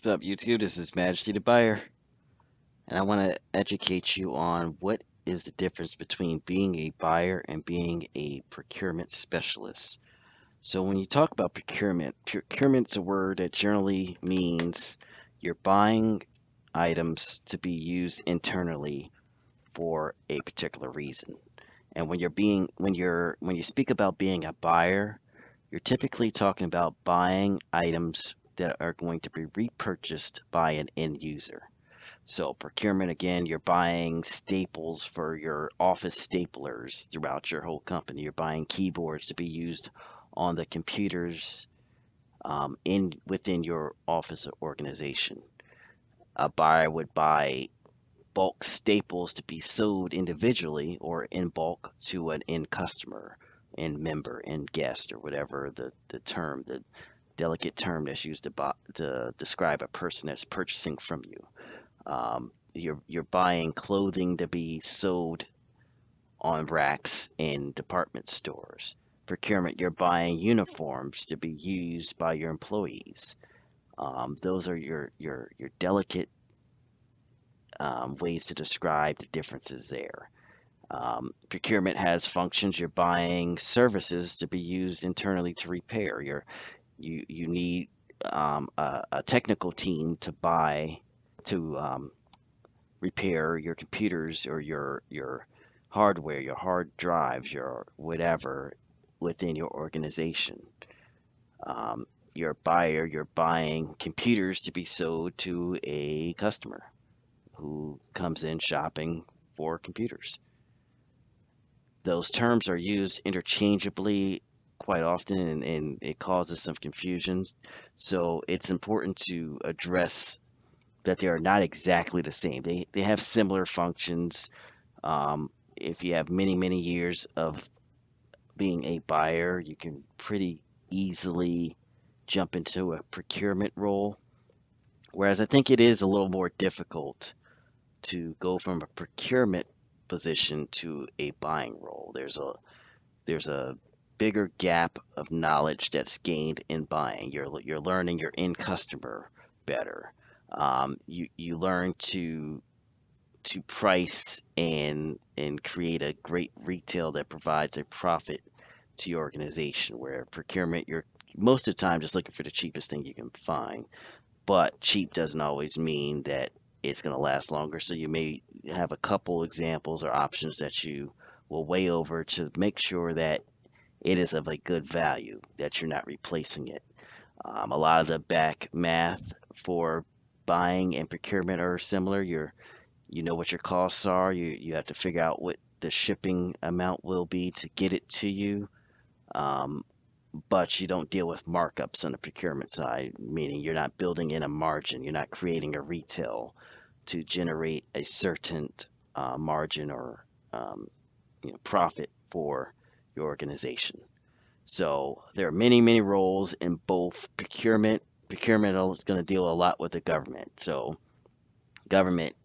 What's up, YouTube? This is Majesty the Buyer, and I want to educate you on what is the difference between being a buyer and being a procurement specialist. So, when you talk about procurement's a word that generally means you're buying items to be used internally for a particular reason. And when you speak about being a buyer, you're typically talking about buying items that are going to be repurchased by an end user. So procurement, again, you're buying staples for your office staplers throughout your whole company. You're buying keyboards to be used on the computers in within your office organization. A buyer would buy bulk staples to be sold individually or in bulk to an end customer, end member, end guest, or whatever the delicate term that's used to describe a person that's purchasing from you. You're buying clothing to be sold on racks in department stores. Procurement, you're buying uniforms to be used by your employees. Those are your delicate ways to describe the differences there. Procurement has functions. You're buying services to be used internally to repair. You need a technical team to buy to repair your computers or your hardware, your hard drives, your whatever within your organization. You're a buyer, you're buying computers to be sold to a customer who comes in shopping for computers. Those terms are used interchangeably quite often, and it causes some confusion. So it's important to address that they are not exactly the same. They have similar functions. If you have many years of being a buyer, you can pretty easily jump into a procurement role. Whereas I think it is a little more difficult to go from a procurement position to a buying role. There's a bigger gap of knowledge that's gained in buying. You're learning your end customer better. You learn to price and create a great retail that provides a profit to your organization. Where procurement, you're most of the time just looking for the cheapest thing you can find. But cheap doesn't always mean that it's going to last longer. So you may have a couple examples or options that you will weigh over to make sure that it is of a good value, that you're not replacing it. A lot of the back math for buying and procurement are similar. You know what your costs are. You have to figure out what the shipping amount will be to get it to you. Um, but you don't deal with markups on the procurement side, meaning you're not building in a margin. You're not creating a retail to generate a certain margin or profit for your organization. So there are many roles in both procurement. Procurement is going to deal a lot with the government. So government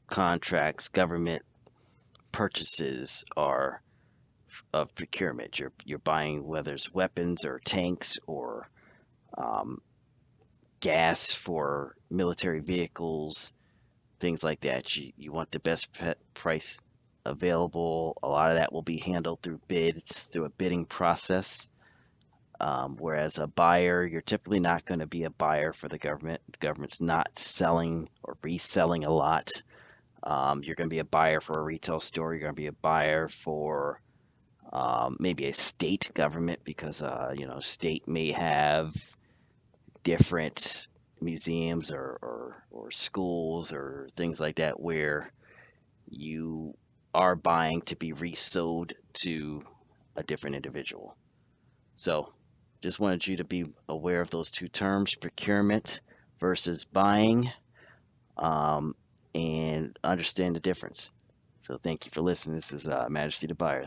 contracts, government purchases are of procurement. You're buying whether it's weapons or tanks or um, gas for military vehicles, things like that. You want the best price available. A lot of that will be handled through bids, through a bidding process. Whereas a buyer, you're typically not going to be a buyer for the government. The government's not selling or reselling a lot. You're going to be a buyer for a retail store. You're going to be a buyer for maybe a state government because state may have different museums or schools or things like that where you are buying to be resold to a different individual. So just wanted you to be aware of those two terms, procurement versus buying, um, and understand the difference. So thank you for listening. This is Majesty the Buyer.